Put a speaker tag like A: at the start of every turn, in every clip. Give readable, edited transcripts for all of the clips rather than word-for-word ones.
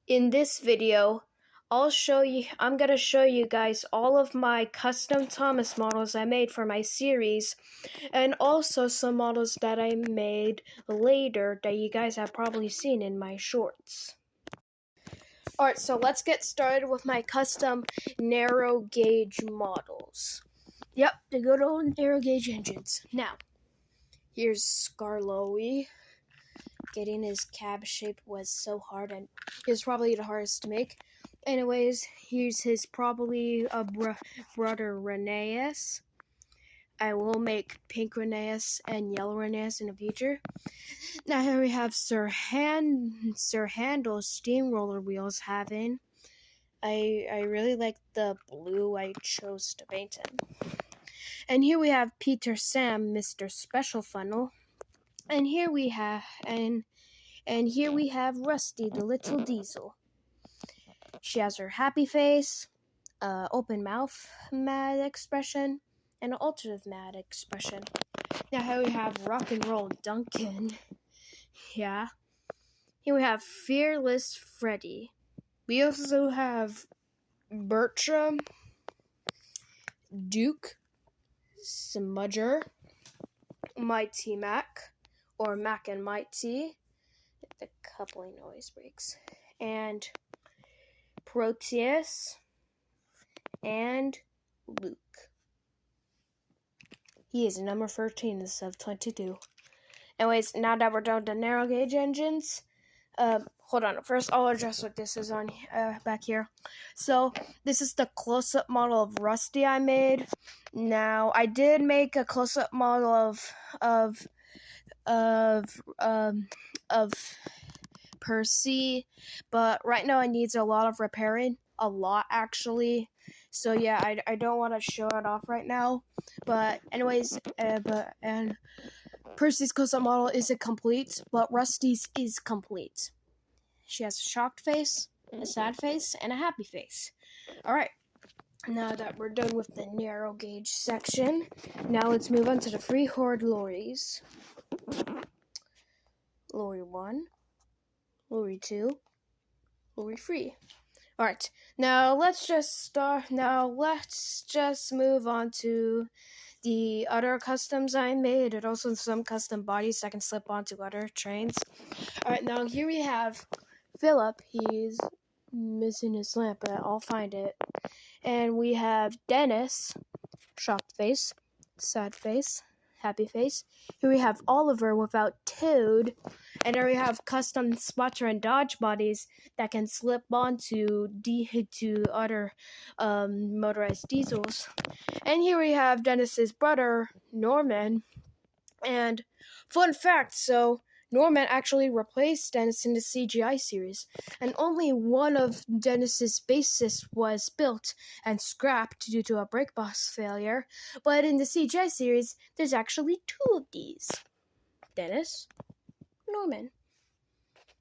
A: In this video, I'm going to show you guys all of my custom Thomas models I made for my series, and also some models that I made later that you guys have probably seen in my shorts. Alright, so let's get started with my custom narrow gauge models. Yep, the good old narrow gauge engines. Now, here's Scarloey. Getting his cab shape was so hard, and it was probably the hardest to make. Anyways, here's his probably brother Rheneas. I will make pink Rheneas and yellow Rheneas in the future. Now here we have Sir Handel's steamroller wheels having. I really like the blue I chose to paint him. And here we have Peter Sam, Mr. Special Funnel. And here we have here we have Rusty, the little diesel. She has her happy face, open mouth mad expression, and an alternative mad expression. Now here we have Rock and Roll Duncan. Yeah. Here we have Fearless Freddy. We also have Bertram, Duke, Smudger, Mighty Mac, or Mac and Mighty. The coupling noise breaks. And Proteus and Luke. He is number 13 instead of 22. Anyways, now that we're done with the narrow gauge engines, hold on. First, I'll address what this is on back here. So, this is the close-up model of Rusty I made. Now, I did make a close-up model of Percy, but right now it needs a lot of repairing. A lot, actually. So yeah, I don't want to show it off right now. But anyways, and Percy's close-up model isn't complete, but Rusty's is complete. She has a shocked face, a sad face, and a happy face. Alright, now that we're done with the narrow gauge section, now let's move on to the free horde lorries. Lorry 1, Lorry 2, Lorry 3. Alright, now let's just move on to the other customs I made, and also some custom bodies that can slip onto other trains. Alright, now here we have Philip. He's missing his lamp, but I'll find it. And we have Dennis, shocked face, sad face, happy face. Here we have Oliver without Toad. And there we have custom spotter and dodge bodies that can slip onto other motorized diesels. And here we have Dennis's brother, Norman. And fun fact, so Norman actually replaced Dennis in the CGI series, and only one of Dennis's bases was built and scrapped due to a brake box failure, but in the CGI series, there's actually two of these. Dennis, Norman.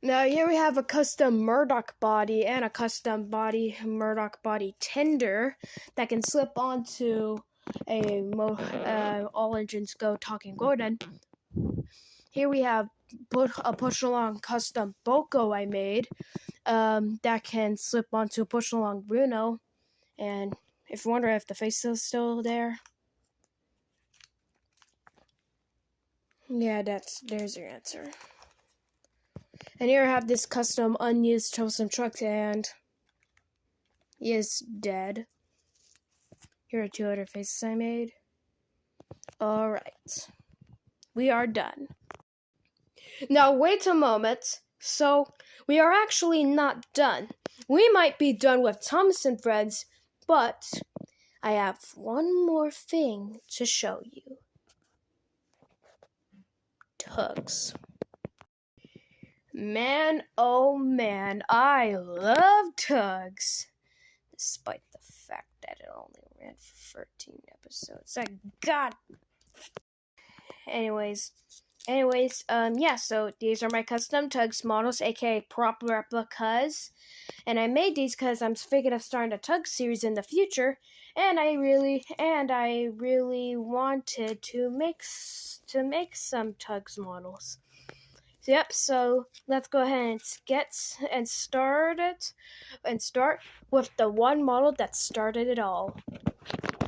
A: Now here we have a custom Murdoch body and a custom Murdoch body tender that can slip onto a All Engines Go Talking Gordon. Here we have a push-along custom Boko I made that can slip onto a push-along Bruno. And if you wonder if the face is still there, yeah, there's your answer. And here I have this custom unused troublesome truck, and he is dead. Here are two other faces I made. Alright. We are done. Now wait a moment. So, we are actually not done. We might be done with Thomas and Friends, but I have one more thing to show you. Tugs. Man, oh man, I love Tugs. Despite the fact that it only ran for 13 episodes. God. Anyways, yeah, so these are my custom Tugs models, aka prop replicas. And I made these because I'm thinking of starting a Tugs series in the future, and I really wanted to make some Tugs models. Yep, so let's go ahead and start with the one model that started it all.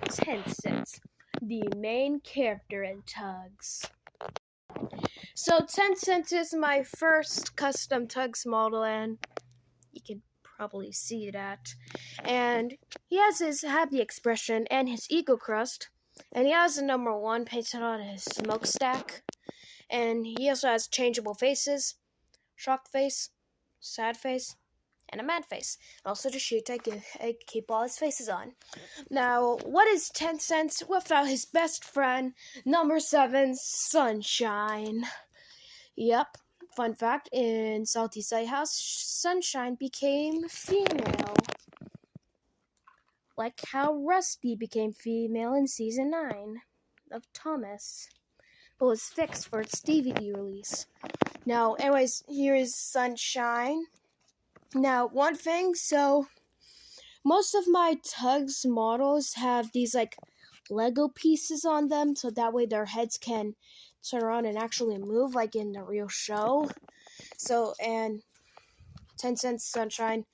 A: Tencent, the main character in Tugs. So Tencent is my first custom Tugs model, and you can probably see that. And he has his happy expression and his ego crust, and he has a number 1 painted on his smokestack. And he also has changeable faces, shocked face, sad face, and a mad face. Also the sheet I keep all his faces on. Now, what is Tencent without his best friend, number 7, Sunshine? Yep, fun fact, in Salty Sight House, Sunshine became female. Like how Rusty became female in Season 9 of Thomas, but was fixed for its DVD release. Now, anyways, here is Sunshine. Now, one thing, so most of my Tugs models have these like Lego pieces on them, so that way their heads can turn around and actually move like in the real show. So, and Tencent, Sunshine,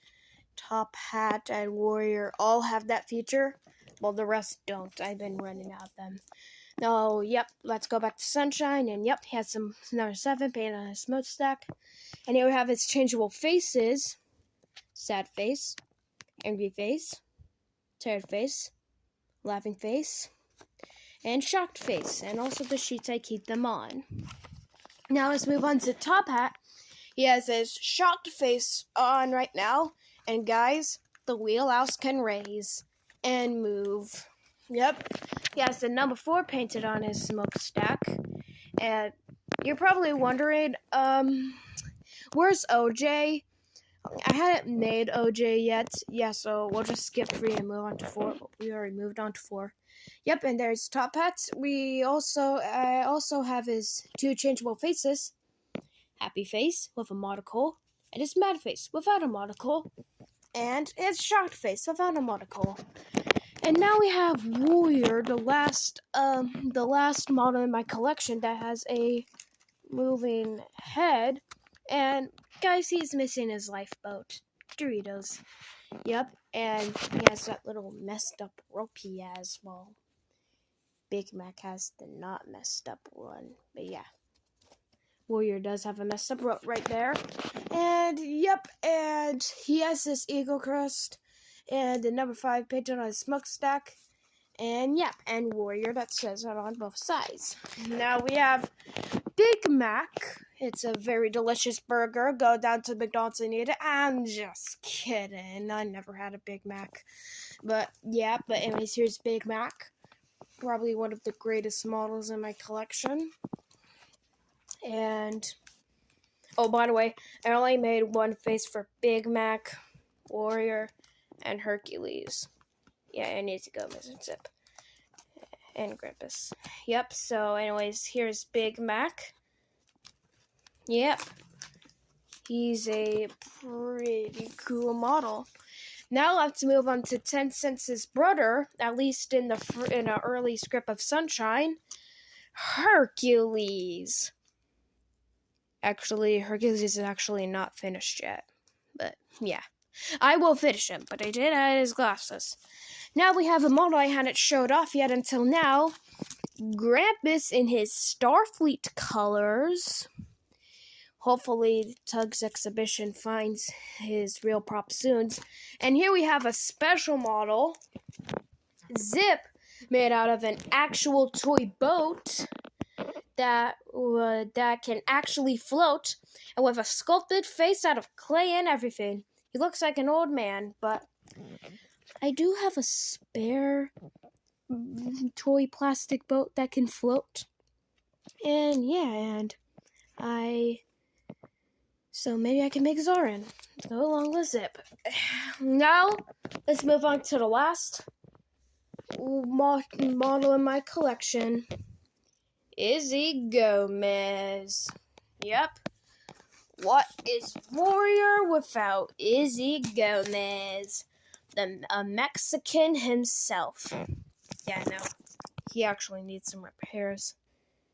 A: Top Hat, and Warrior all have that feature. Well, the rest don't. I've been running out of them. No, yep, let's go back to Sunshine, and yep, he has some number 7 painted on his smokestack. And here we have his changeable faces. Sad face, angry face, tired face, laughing face, and shocked face. And also the sheets I keep them on. Now let's move on to Top Hat. He has his shocked face on right now. And guys, the wheelhouse can raise and move. Yep. He has the number 4 painted on his smokestack. And you're probably wondering, where's OJ? I hadn't made OJ yet. Yeah, so we'll just skip 3 and move on to 4. We already moved on to 4. Yep, and there's Top Hat. I also have his 2 changeable faces. Happy face with a monocle, and his mad face without a monocle, and his shocked face without a monocle. And now we have Warrior, the last model in my collection that has a moving head. And guys, he's missing his lifeboat, Doritos. Yep, and he has that little messed up rope he has. Well, Big Mac has the not messed up one, but yeah. Warrior does have a messed up rope right there. And yep, and he has this ego crust and the number 5 painted on his smokestack. And yep, and Warrior, that says it on both sides. Now we have Big Mac. It's a very delicious burger. Go down to McDonald's and eat it. I'm just kidding. I never had a Big Mac. But yeah, but anyways, here's Big Mac. Probably one of the greatest models in my collection. And, oh, by the way, I only made one face for Big Mac, Warrior, and Hercules. Yeah, I need to go visit Zip. And Grippus. Yep, so anyways, here's Big Mac. Yep. He's a pretty cool model. Now let's move on to Tencent's brother, at least in the early script of Sunshine, Hercules. Actually, Hercules is actually not finished yet. But, yeah. I will finish him, but I did add his glasses. Now we have a model I hadn't showed off yet until now. Grampus in his Starfleet colors. Hopefully, Tug's exhibition finds his real prop soon. And here we have a special model. Zip, made out of an actual toy boat. That can actually float, and with a sculpted face out of clay and everything. He looks like an old man, but I do have a spare toy plastic boat that can float. And yeah, so maybe I can make Zoran go along with Zip. Now, let's move on to the last model in my collection. Izzy Gomez. Yep. What is Warrior without Izzy Gomez? A Mexican himself. Yeah, no. He actually needs some repairs.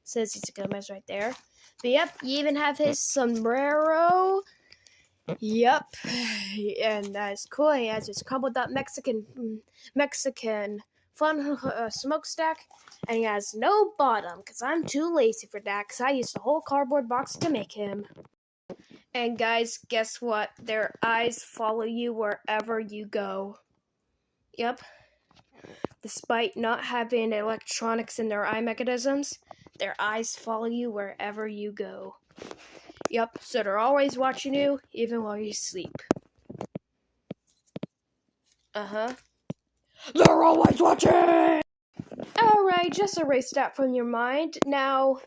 A: Says he's a Gomez right there. But yep, you even have his sombrero. Yep, and that's cool. He has his crumbled up Mexican fun smokestack, and he has no bottom because I'm too lazy for that because I used a whole cardboard box to make him. And guys, guess what? Their eyes follow you wherever you go. Yep. Despite not having electronics in their eye mechanisms, their eyes follow you wherever you go. Yep, so they're always watching you, even while you sleep. They're always watching! Alright, just erase that from your mind. Now,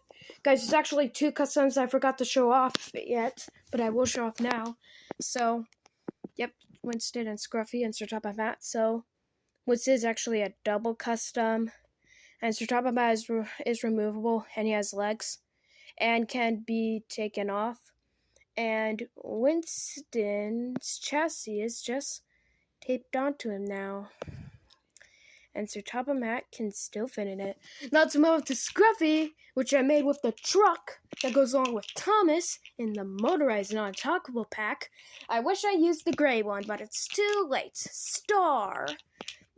A: guys, there's actually 2 customs I forgot to show off yet, but I will show off now. So, yep, Winston and Scruffy and Sir Top of Matt. So, Winston is actually a double custom, and Sir Top of Matt is removable, and he has legs, and can be taken off. And Winston's chassis is just taped onto him now. And Sir Top of Matt can still fit in it. Now to move to Scruffy, which I made with the truck that goes along with Thomas in the motorized non-talkable pack. I wish I used the gray one, but it's too late. Star.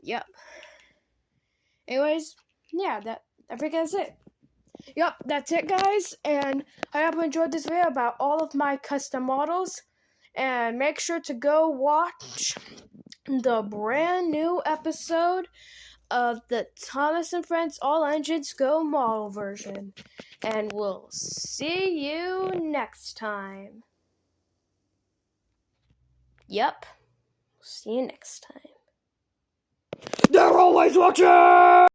A: Yep. Anyways, yeah, I think that's it. Yep, that's it, guys, and I hope you enjoyed this video about all of my custom models, and make sure to go watch the brand new episode of the Thomas and Friends All Engines Go model version, and we'll see you next time. Yep, see you next time. They're always watching!